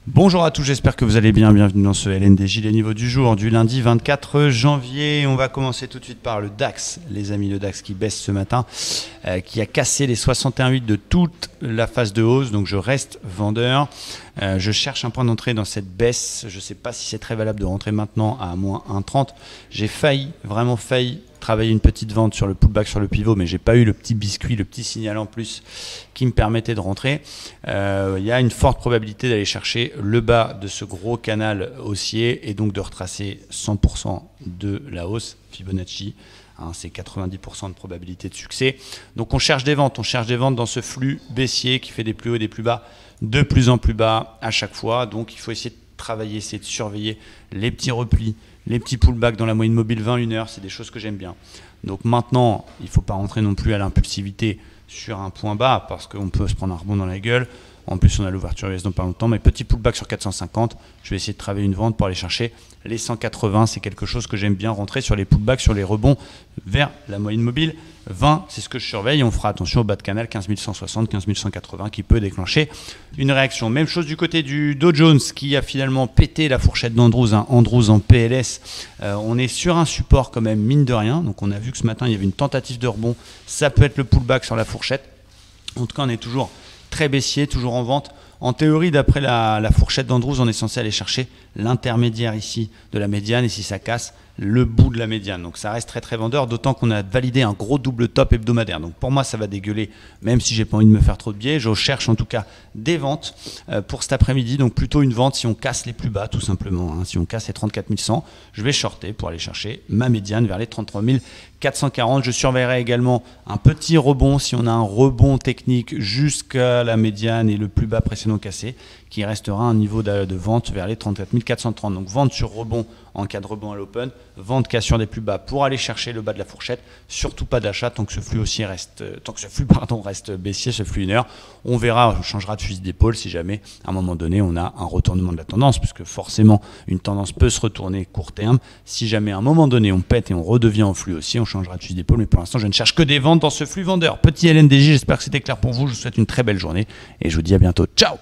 Bonjour à tous, j'espère que vous allez bien. Bienvenue dans ce LNDJ, les niveaux du jour du lundi 24 janvier. On va commencer tout de suite par le DAX, les amis, le DAX qui baisse ce matin, qui a cassé les 61,8 de toute la phase de hausse, donc je reste vendeur. Je cherche un point d'entrée dans cette baisse. Je ne sais pas si c'est très valable de rentrer maintenant à moins 1,30. J'ai vraiment failli travailler une petite vente sur le pullback sur le pivot, mais j'ai pas eu le petit biscuit, le petit signal en plus qui me permettait de rentrer. Il y a une forte probabilité d'aller chercher le bas de ce gros canal haussier et donc de retracer 100% de la hausse Fibonacci. C'est 90% de probabilité de succès. Donc on cherche des ventes dans ce flux baissier qui fait des plus hauts et des plus bas, de plus en plus bas à chaque fois. Donc il faut essayer de travailler, essayer de surveiller les petits replis, les petits pullbacks dans la moyenne mobile 20-1 heure, c'est des choses que j'aime bien. Donc maintenant, il ne faut pas rentrer non plus à l'impulsivité sur un point bas parce qu'on peut se prendre un rebond dans la gueule. En plus, on a l'ouverture US dans pas longtemps. Mais petit pullback sur 450, je vais essayer de travailler une vente pour aller chercher les 180. C'est quelque chose que j'aime bien, rentrer sur les pullbacks, sur les rebonds vers la moyenne mobile 20. C'est ce que je surveille. On fera attention au bas de canal 15 160, 15 180 qui peut déclencher une réaction. Même chose du côté du Dow Jones qui a finalement pété la fourchette d'Andrews. Andrews en PLS. On est sur un support quand même, mine de rien. Donc on a vu que ce matin, il y avait une tentative de rebond. Ça peut être le pullback sur la fourchette. En tout cas, on est toujours très baissier, toujours en vente. En théorie, d'après la fourchette d'Andrews, on est censé aller chercher l'intermédiaire ici de la médiane et si ça casse, le bout de la médiane. Donc ça reste très très vendeur, d'autant qu'on a validé un gros double top hebdomadaire. Donc pour moi, ça va dégueuler, même si j'ai pas envie de me faire trop de biais. Je cherche en tout cas des ventes pour cet après-midi. Donc plutôt une vente si on casse les plus bas, tout simplement. Si on casse les 34 100, je vais shorter pour aller chercher ma médiane vers les 33 440. Je surveillerai également un petit rebond si on a un rebond technique jusqu'à la médiane et le plus bas précédent cassé, qui restera un niveau de vente vers les 34 430. Donc vente sur rebond en cas de rebond à l'open, vente cassure des plus bas pour aller chercher le bas de la fourchette, surtout pas d'achat tant que ce flux reste baissier, ce flux 1 heure. On verra, on changera de fusil d'épaule si jamais à un moment donné on a un retournement de la tendance, puisque forcément une tendance peut se retourner court terme. Si jamais à un moment donné on pète et on redevient en flux aussi, on changera de fusil d'épaule, mais pour l'instant je ne cherche que des ventes dans ce flux vendeur. Petit LNDJ, j'espère que c'était clair pour vous, je vous souhaite une très belle journée et je vous dis à bientôt, ciao.